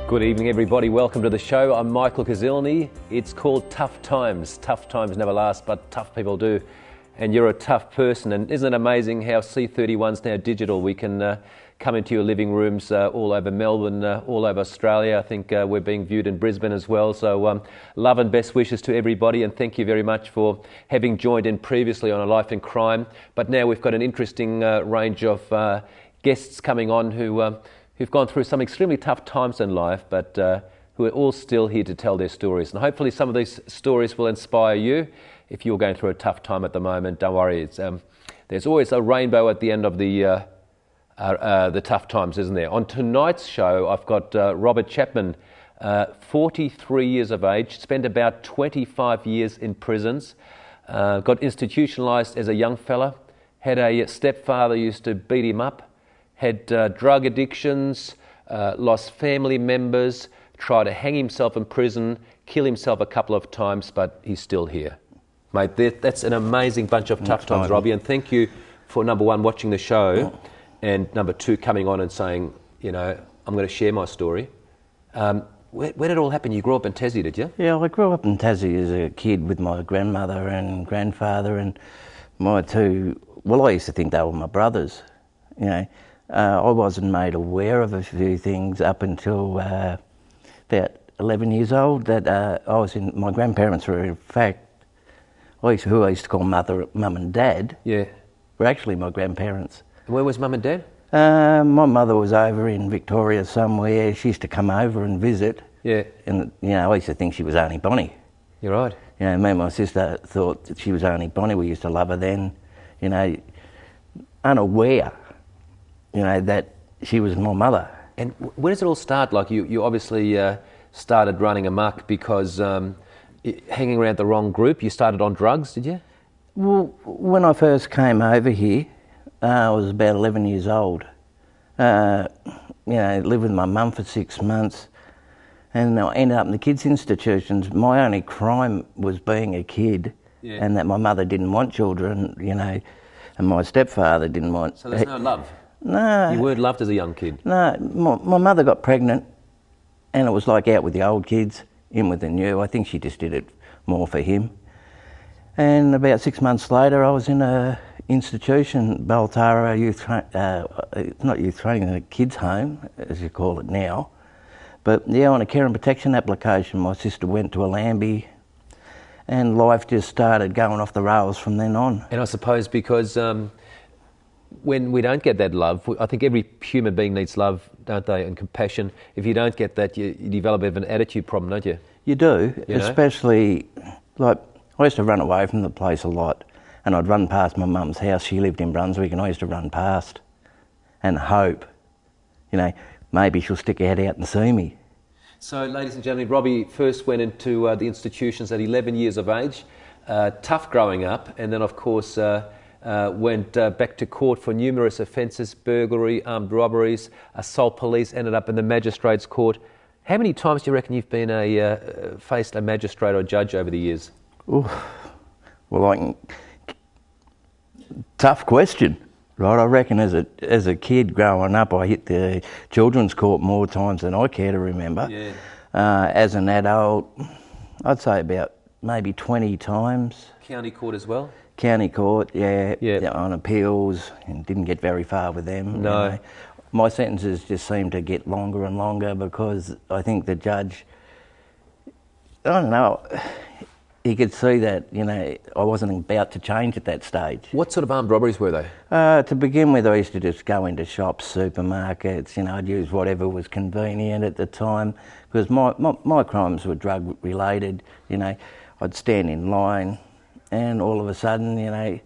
Good evening, everybody. Welcome to the show. I'm Michael Kazilny. It's called Tough Times. Tough times never last, but tough people do. And you're a tough person. And isn't it amazing how C31's now digital? We can come into your living rooms all over Melbourne, all over Australia. I think we're being viewed in Brisbane as well. So love and best wishes to everybody. And thank you very much for having joined in previously on A Life in Crime. But now we've got an interesting range of guests coming on who've gone through some extremely tough times in life, but who are all still here to tell their stories. And hopefully some of these stories will inspire you. If you're going through a tough time at the moment, don't worry. There's always a rainbow at the end of the tough times, isn't there? On tonight's show, I've got Robert Chapman, 43 years of age, spent about 25 years in prisons, got institutionalised as a young fella, had a stepfather who used to beat him up, had drug addictions, lost family members, tried to hang himself in prison, kill himself a couple of times, but he's still here. Mate, that's an amazing bunch of tough times, Robbie, and thank you for, number one, watching the show, and number two, coming on and saying, you know, I'm going to share my story. Where did it all happen? You grew up in Tassie, did you? Yeah, I grew up in Tassie as a kid with my grandmother and grandfather, and my two, well, I used to think they were my brothers, you know. I wasn't made aware of a few things up until about 11 years old. That I was in. My grandparents were, in fact, who I used to call mum and dad. Yeah, were actually my grandparents. Where was mum and dad? My mother was over in Victoria somewhere. She used to come over and visit. Yeah, and you know, I used to think she was Auntie Bonnie. You're right. You know, me and my sister thought that she was Auntie Bonnie. We used to love her then. You know, unaware, you know, that she was my mother. And where does it all start? Like you obviously started running amok because hanging around the wrong group. You started on drugs, did you? Well, when I first came over here, I was about 11 years old. You know, lived with my mum for 6 months, and I ended up in the kids' institutions. My only crime was being a kid, and that my mother didn't want children, you know, and my stepfather didn't want. So there's no love? No. You weren't loved as a young kid? No. My mother got pregnant, and it was like out with the old kids, in with the new. I think she just did it more for him. And about 6 months later, I was in a institution, Baltara not youth training, a kids' home, as you call it now. But yeah, on a care and protection application, my sister went to a Lambie, and life just started going off the rails from then on. And I suppose because when we don't get that love, I think every human being needs love, don't they, and compassion. If you don't get that, you develop a bit of an attitude problem, don't you? You do, you know? Especially, like, I used to run away from the place a lot, and I'd run past my mum's house. She lived in Brunswick, and I used to run past and hope, you know, maybe she'll stick her head out and see me. So, ladies and gentlemen, Robbie first went into the institutions at 11 years of age, tough growing up, and then, of course, went back to court for numerous offences, burglary, armed robberies, assault police, ended up in the magistrates' court. How many times do you reckon you've been faced a magistrate or judge over the years? Ooh, well, tough question, right? I reckon as a kid growing up, I hit the children's court more times than I care to remember. Yeah. As an adult, I'd say about maybe 20 times. County court as well? County court, yeah, on appeals, and didn't get very far with them. No. You know. My sentences just seem to get longer and longer because I think the judge, I don't know, he could see that, you know, I wasn't about to change at that stage. What sort of armed robberies were they? To begin with, I used to just go into shops, supermarkets, you know, I'd use whatever was convenient at the time, because my crimes were drug related, you know. I'd stand in line, and all of a sudden, you know,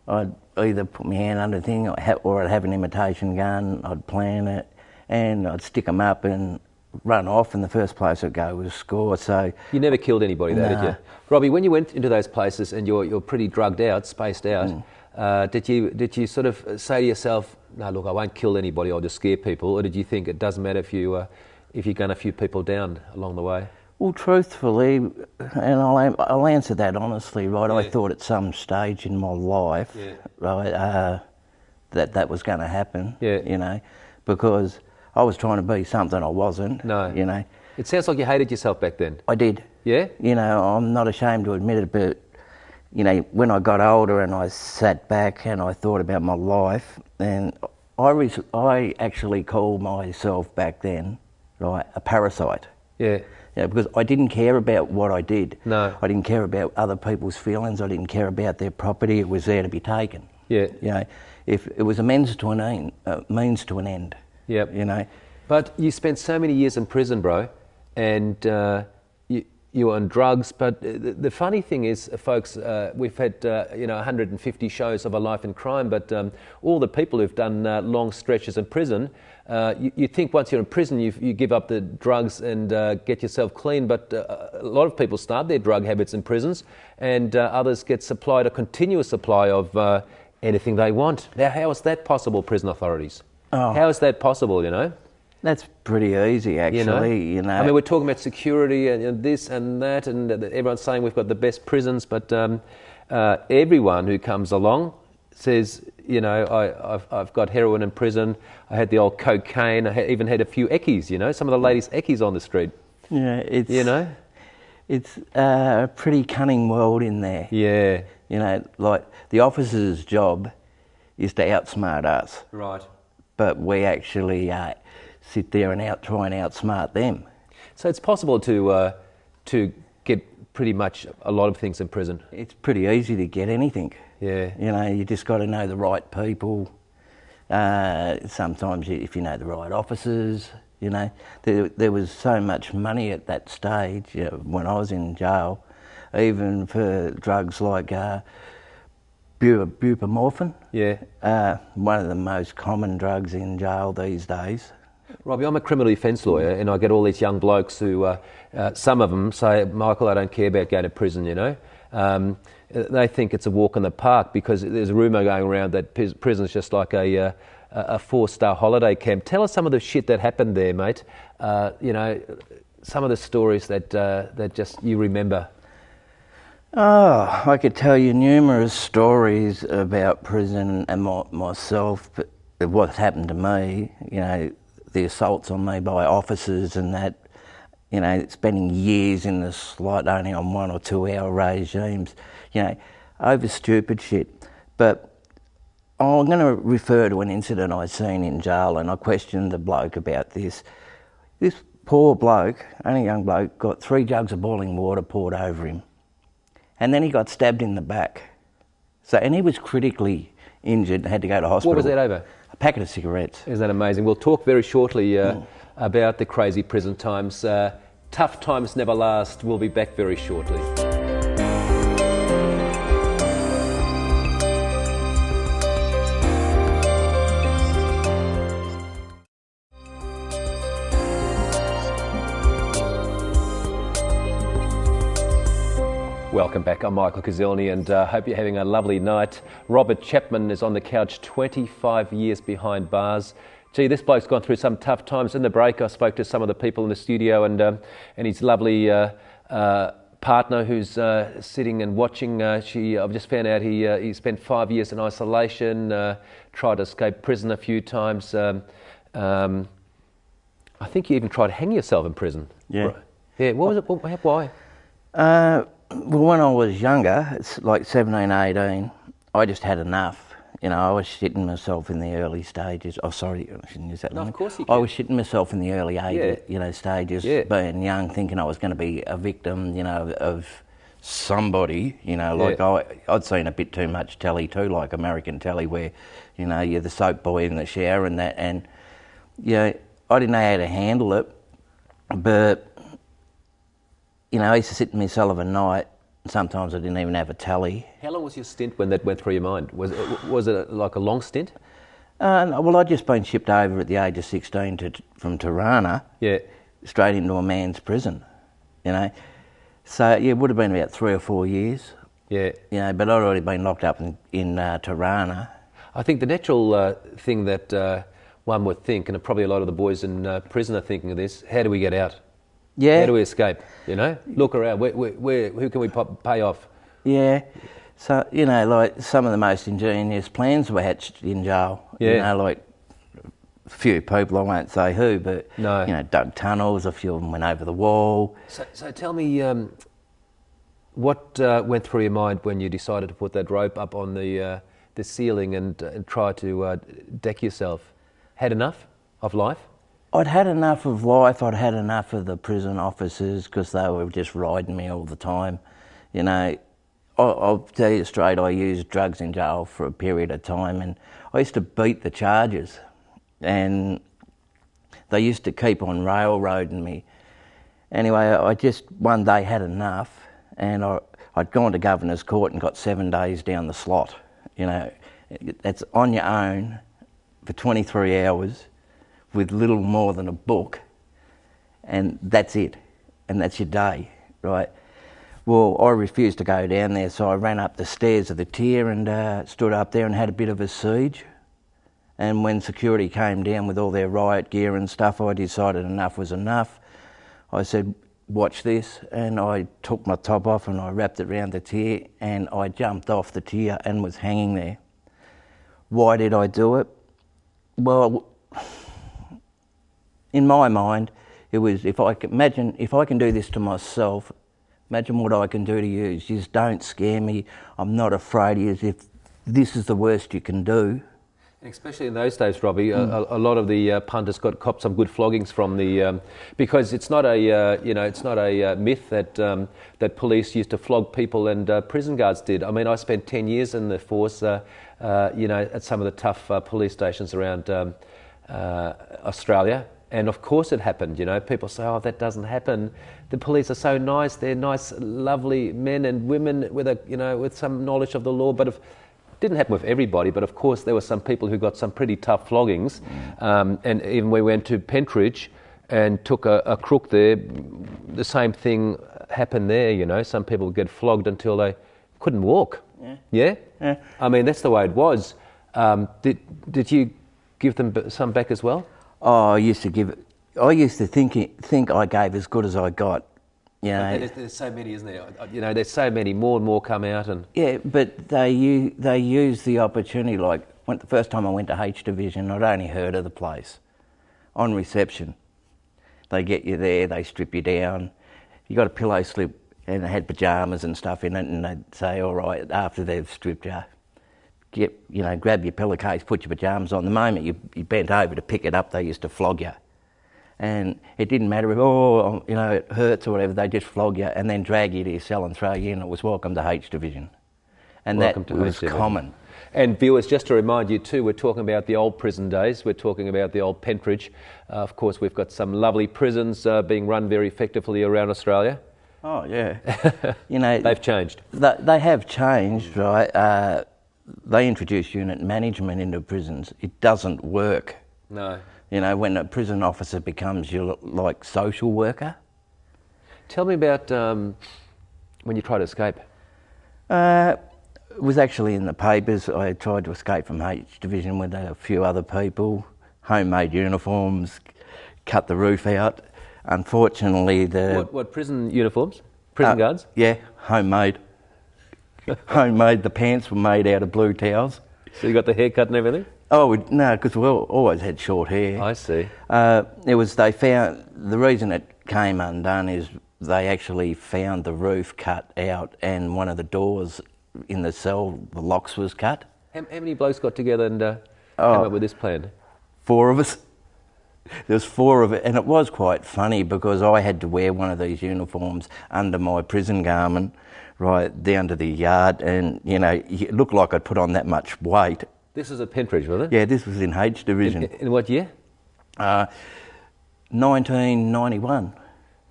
I'd either put my hand under a thing or I'd have an imitation gun, I'd plan it, and I'd stick them up and run off, and the first place I'd go was score. So you never killed anybody there, did you? Robbie, when you went into those places and you're pretty drugged out, spaced out, did you sort of say to yourself, no, look, I won't kill anybody, I'll just scare people, or did you think it doesn't matter if you gun a few people down along the way? Well, truthfully, and I'll answer that honestly, right? Yeah. I thought at some stage in my life, right, that was going to happen, yeah. you know, because I was trying to be something I wasn't. No. You know. It sounds like you hated yourself back then. I did. Yeah? You know, I'm not ashamed to admit it, but, you know, when I got older and I sat back and I thought about my life, and I actually called myself back then, right, a parasite. Yeah. Yeah, because I didn't care about what I did. No. I didn't care about other people's feelings. I didn't care about their property. It was there to be taken. Yeah. You know, if it was a means to an end. Yep. You know. But you spent so many years in prison, bro, and you were on drugs. But the funny thing is, folks, we've had 150 shows of A Life in Crime, but all the people who've done long stretches in prison, you think once you're in prison you give up the drugs and get yourself clean, but a lot of people start their drug habits in prisons, and others get supplied a continuous supply of anything they want. Now, how is that possible, prison authorities? Oh. How is that possible, you know? That's pretty easy, actually. You know. I mean, we're talking about security and this and that, and everyone's saying we've got the best prisons, but everyone who comes along says, you know, I've got heroin in prison, I had the old cocaine, I even had a few eckies, you know, some of the ladies' eckies on the street. Yeah, it's... You know? It's a pretty cunning world in there. Yeah. You know, like, the officer's job is to outsmart us. Right. But we actually sit there and try and outsmart them. So it's possible to get pretty much a lot of things in prison. It's pretty easy to get anything. Yeah. You know, you just got to know the right people. Sometimes if you know the right officers, you know. There was so much money at that stage, you know, when I was in jail, even for drugs like buprenorphine. Yeah. One of the most common drugs in jail these days. Robbie, I'm a criminal defence lawyer, and I get all these young blokes who, some of them say, Michael, I don't care about going to prison, you know. They think it's a walk in the park because there's a rumour going around that prison's just like a 4-star holiday camp. Tell us some of the shit that happened there, mate. You know, some of the stories that just you remember. Oh, I could tell you numerous stories about prison and myself, but what's happened to me, you know, the assaults on me by officers and that, you know, spending years in the slot only on 1 or 2 hour regimes, you know, over stupid shit. But I'm going to refer to an incident I seen in jail, and I questioned the bloke about this. This poor bloke, only young bloke, got 3 jugs of boiling water poured over him. And then he got stabbed in the back. So, and he was critically injured and had to go to hospital. What was that over? A packet of cigarettes. Isn't that amazing? We'll talk very shortly about the crazy prison times. Tough times never last. We'll be back very shortly. Welcome back. I'm Michael Kazilny, and hope you're having a lovely night. Robert Chapman is on the couch, 25 years behind bars. Gee, this bloke's gone through some tough times. In the break, I spoke to some of the people in the studio, and his lovely partner who's sitting and watching. I've just found out he spent 5 years in isolation, tried to escape prison a few times. I think you even tried to hang yourself in prison. Yeah. Yeah. What was it? Why? Well, when I was younger, it's like 17, 18, I just had enough. You know, I was shitting myself in the early stages. Oh, sorry, I shouldn't use that No, line. of course you can. I was shitting myself in the early age, Yeah. stages, Yeah. being young, thinking I was going to be a victim, of somebody, like Yeah. I'd seen a bit too much telly too, like American telly, where, you're the soap boy in the shower and that, and, I didn't know how to handle it, but, I used to sit in my cell of a night. Sometimes I didn't even have a tally. How long was your stint when that went through your mind? Was it like a long stint? No, well, I'd just been shipped over at the age of 16 from Tirana, Yeah. straight into a man's prison, So, it would have been about 3 or 4 years. Yeah. But I'd already been locked up in Tirana. I think the natural thing that one would think, and probably a lot of the boys in prison are thinking of this, how do we get out? Yeah. How do we escape? Look around. Who can we pay off? Yeah. So, like some of the most ingenious plans were hatched in jail. Yeah. Like a few people, I won't say who, but No. you know, dug tunnels, a few of them went over the wall. So tell me, what went through your mind when you decided to put that rope up on the ceiling and try to deck yourself? Had enough of life? I'd had enough of life, I'd had enough of the prison officers because they were just riding me all the time. You know, I'll tell you straight, I used drugs in jail for a period of time and I used to beat the charges and they used to keep on railroading me. Anyway, I just one day had enough and I'd gone to Governor's Court and got 7 days down the slot. You know, that's on your own for 23 hours with little more than a book, and that's it, and that's your day, right? Well, I refused to go down there, so I ran up the stairs of the tier and stood up there and had a bit of a siege. And when security came down with all their riot gear and stuff, I decided enough was enough. I said, watch this, and I took my top off and I wrapped it around the tier and I jumped off the tier and was hanging there. Why did I do it? Well, in my mind, it was if I can do this to myself, imagine what I can do to you. Just don't scare me. I'm not afraid. As if this is the worst you can do. Especially in those days, Robbie, a lot of the punters copped some good floggings from the because it's not a myth that that police used to flog people and prison guards did. I mean, I spent 10 years in the force, at some of the tough police stations around Australia. And of course it happened, you know. People say, oh, that doesn't happen. The police are so nice. They're nice, lovely men and women with some knowledge of the law. But it didn't happen with everybody. But of course there were some people who got some pretty tough floggings. And even we went to Pentridge and took a crook there. The same thing happened there, you know. Some people would get flogged until they couldn't walk. Yeah? I mean, that's the way it was. Did you give them some back as well? Oh, I used to think I gave as good as I got. You know. There's so many, isn't there? You know, there's so many. More and more come out, and yeah, but they use the opportunity. Like the first time I went to H Division, I'd only heard of the place. On reception, they get you there, they strip you down. You got a pillow slip, and it had pajamas and stuff in it, and they'd say, all right, after they've stripped you, grab your pillowcase, put your pajamas on. The moment you bent over to pick it up, they used to flog you. And it didn't matter if, it hurts or whatever, they just flog you and then drag you to your cell and throw you in. It was welcome to H Division. And welcome that was common. And viewers, just to remind you too, we're talking about the old prison days. We're talking about the old Pentridge. Of course, we've got some lovely prisons being run very effectively around Australia. Oh, yeah. You know, they've changed. They have changed, right? They introduce unit management into prisons. It doesn't work. No. You know, when a prison officer becomes your like social worker. Tell me about when you tried to escape. It was actually in the papers. I tried to escape from H Division with a few other people. Homemade uniforms, cut the roof out. Unfortunately, what prison uniforms? Prison guards? Yeah, homemade. Homemade. The pants were made out of blue towels. So you got the haircut and everything? Oh no, because we always had short hair. I see. They found the reason it came undone is they actually found the roof cut out and one of the doors in the cell, the locks was cut. How many blokes got together and came up with this plan? 4 of us. There was 4 of it, and it was quite funny because I had to wear one of these uniforms under my prison garment, right down to the yard, and you know, it looked like I'd put on that much weight. This was at Pentridge, was it? Yeah, this was in H Division. In what year? 1991.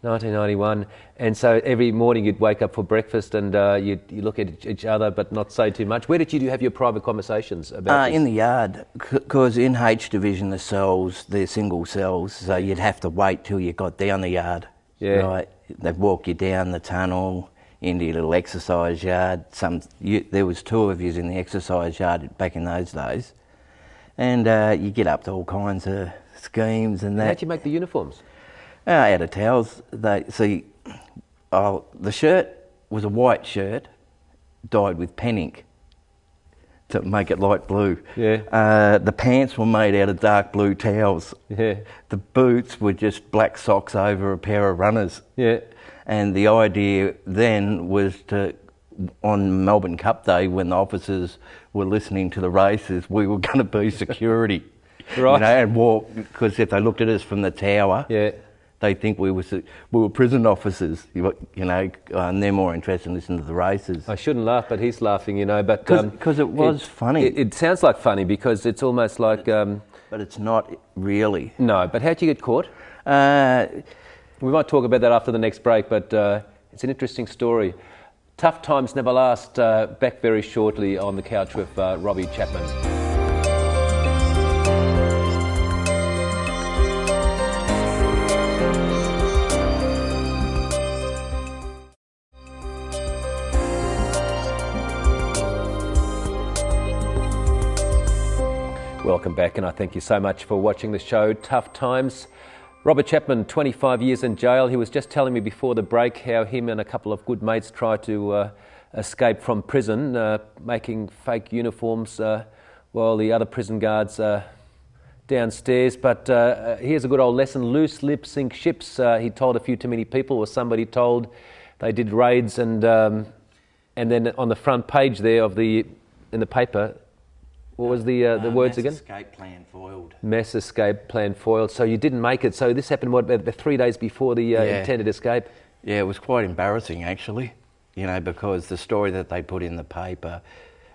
1991. And so every morning you'd wake up for breakfast and you look at each other but not say too much. Where did you have your private conversations about this? In the yard, because in H Division the cells, they're single cells, so you'd have to wait till you got down the yard. Yeah. Right? They'd walk you down the tunnel into your little exercise yard. There was 2 of you in the exercise yard back in those days. And you get up to all kinds of schemes and that. How'd you make the uniforms? Out of towels. The shirt was a white shirt dyed with pen ink. to make it light blue. Yeah. The pants were made out of dark blue towels. Yeah. The boots were just black socks over a pair of runners. Yeah. And the idea then was to, on Melbourne Cup Day, when the officers were listening to the races, we were going to be security. Right. You know, and walk, because if they looked at us from the tower, Yeah. they think we were prison officers, you know, and they're more interested in listening to the races. I shouldn't laugh, but he's laughing, you know. But Because it was funny. It sounds like funny because it's almost like. But it's not really. No, but how'd you get caught? We might talk about that after the next break, but it's an interesting story. Tough times never last. Back very shortly on the couch with Robbie Chapman. Welcome back, and I thank you so much for watching the show, Tough Times. Robert Chapman, 25 years in jail. He was just telling me before the break how him and a couple of good mates tried to escape from prison, making fake uniforms while the other prison guards downstairs. But here's a good old lesson: loose lips sink ships. He told a few too many people, or somebody told. They did raids, and then on the front page there in the paper. What was the words again? Mass escape plan foiled. Mass escape plan foiled. So you didn't make it. So this happened, what, about 3 days before the intended escape? Yeah, it was quite embarrassing actually, you know, because the story that they put in the paper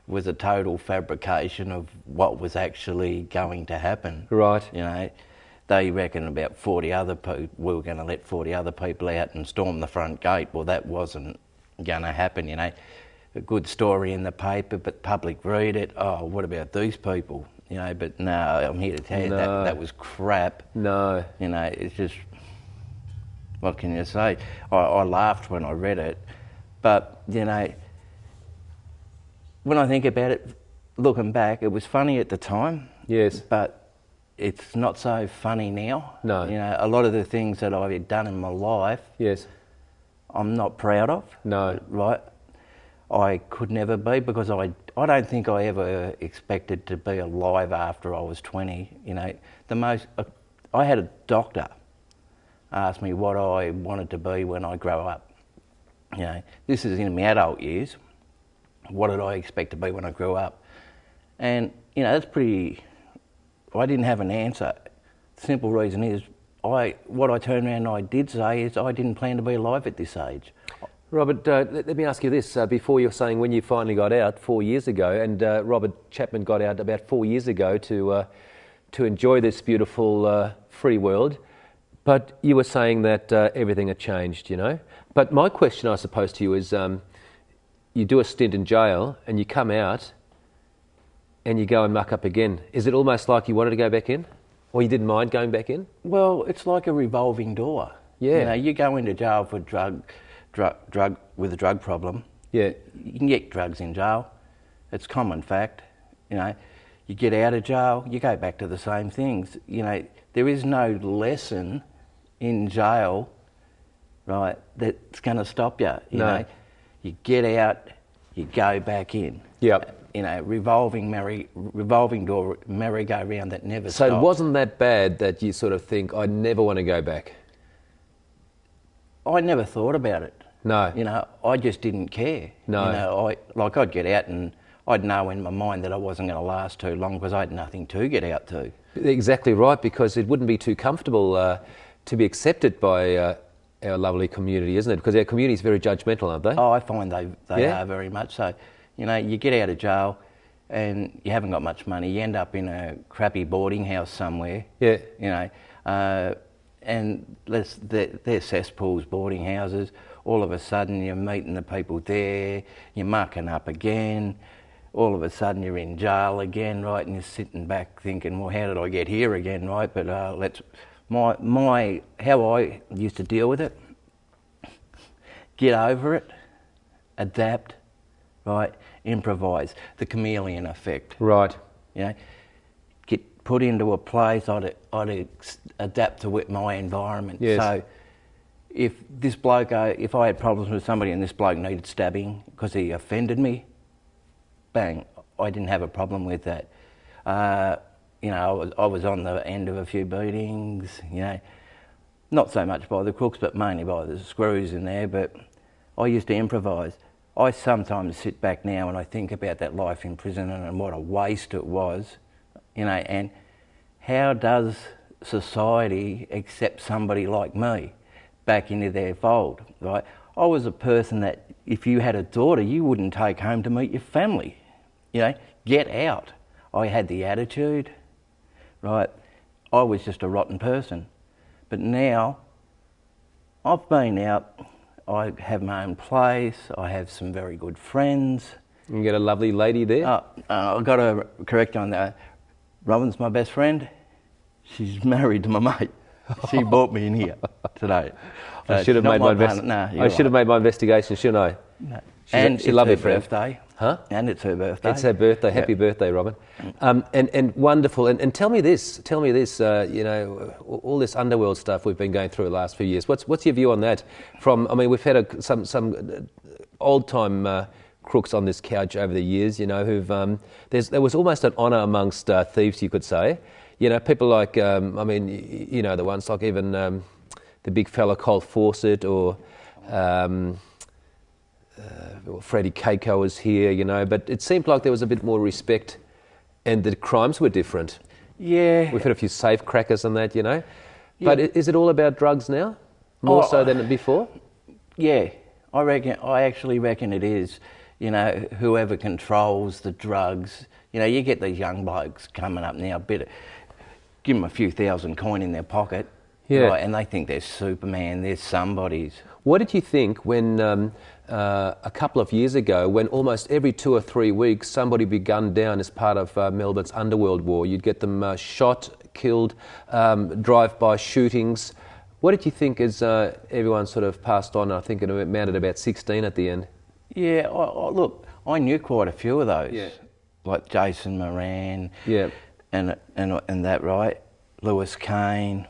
was a total fabrication of what was actually going to happen. Right. You know, they reckon about 40 other people, we were going to let 40 other people out and storm the front gate. Well, that wasn't going to happen, you know. A good story in the paper, but public read it. Oh, what about these people? You know, but no, I'm here to tell you that was crap. No. You know, it's just, what can you say? I laughed when I read it, but, you know, when I think about it, looking back, it was funny at the time. Yes. But it's not so funny now. No. You know, a lot of the things that I've done in my life, Yes. I'm not proud of. No. Right? I could never be, because I don't think I ever expected to be alive after I was 20. You know, I had a doctor ask me what I wanted to be when I grow up. You know, this is in my adult years. What did I expect to be when I grew up? And, you know, that's pretty, I didn't have an answer. The simple reason is, what I turned around and I did say is I didn't plan to be alive at this age. Robert, let me ask you this. Before you're saying when you finally got out 4 years ago, and Robert Chapman got out about 4 years ago to enjoy this beautiful free world, but you were saying that everything had changed, you know. But my question, I suppose, to you is, you do a stint in jail and you come out and you go and muck up again. Is it almost like you wanted to go back in? Or you didn't mind going back in? Well, it's like a revolving door. Yeah. You know, you go into jail for drug with a drug problem. Yeah. You can get drugs in jail. It's common fact. You know, you get out of jail, you go back to the same things. You know, there is no lesson in jail, right, that's going to stop you. You know, you get out, you go back in. Yep. You know, revolving door, merry-go-round that never stops. So it wasn't that bad that you sort of think, I never want to go back? I never thought about it. No. You know, I just didn't care. No. You know, I'd get out and I'd know in my mind that I wasn't going to last too long because I had nothing to get out to. Exactly right, because it wouldn't be too comfortable to be accepted by our lovely community, isn't it? Because our community is very judgmental, aren't they? Oh, I find they are very much so. You know, you get out of jail and you haven't got much money. You end up in a crappy boarding house somewhere. Yeah. You know, and they're cesspools, boarding houses. All of a sudden you're meeting the people there, you're mucking up again. All of a sudden you're in jail again, right? And you're sitting back thinking, well, how did I get here again, right? But how I used to deal with it, get over it, adapt, right? Improvise, the chameleon effect. Right. You know, get put into a place, I'd adapt to my environment. Yes. So if this bloke, if I had problems with somebody and this bloke needed stabbing because he offended me, bang, I didn't have a problem with that. I was on the end of a few beatings, not so much by the crooks, but mainly by the screws in there, but I used to improvise. I sometimes sit back now and I think about that life in prison and what a waste it was, and how does society accept somebody like me back into their fold, right? I was a person that if you had a daughter, you wouldn't take home to meet your family, get out. I had the attitude, right? I was just a rotten person. But now, I've been out, I have my own place, I have some very good friends. You get a lovely lady there? I've got to correct you on that. Robin's my best friend. She's married to my mate. She brought me in here today. I should have made my investigation, shouldn't I? No. She's a lovely friend. Birthday. Huh? And it's her birthday. It's her birthday. Happy birthday, Robin. And wonderful. And tell me this. All this underworld stuff we've been going through the last few years. What's your view on that? We've had some old time crooks on this couch over the years. Who've there was almost an honour amongst thieves, you could say. People like the ones like even the big fella Cole Fawcett or. Freddie Keiko was here, but it seemed like there was a bit more respect and the crimes were different. Yeah. We've had a few safe crackers and that, Yeah. But is it all about drugs now? More so than before? Yeah, I actually reckon it is. Whoever controls the drugs, you get these young blokes coming up now, give them a few thousand coin in their pocket, right, and they think they're Superman, they're somebodies. What did you think when a couple of years ago, when almost every 2 or 3 weeks somebody be gunned down as part of Melbourne's underworld war? You'd get them shot, killed, drive-by shootings. What did you think as everyone sort of passed on? I think it amounted about 16 at the end. Yeah, look, I knew quite a few of those, like Jason Moran, and that, right? Lewis Kane.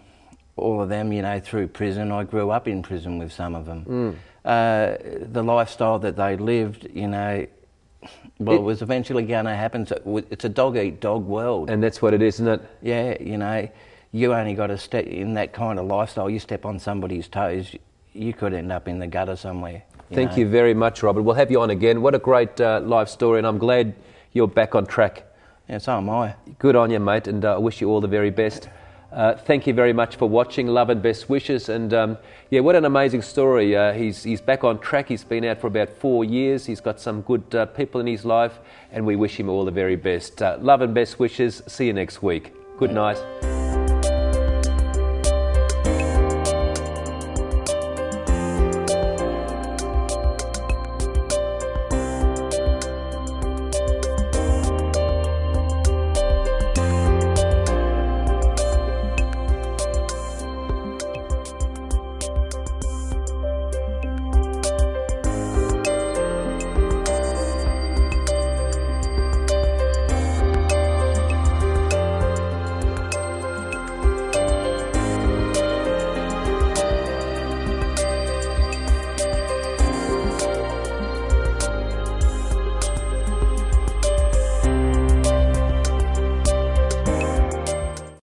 All of them, through prison. I grew up in prison with some of them. The lifestyle that they lived, it was eventually going to happen. So it's a dog-eat-dog world. And that's what it is, isn't it? Yeah, you only got to step in that kind of lifestyle. You step on somebody's toes, you could end up in the gutter somewhere. Thank you very much, Robert. We'll have you on again. What a great life story, and I'm glad you're back on track. Yeah, so am I. Good on you, mate, and I wish you all the very best. Thank you very much for watching. Love and best wishes. And what an amazing story. He's back on track. He's been out for about 4 years. He's got some good people in his life, and we wish him all the very best. Love and best wishes. See you next week. Good night.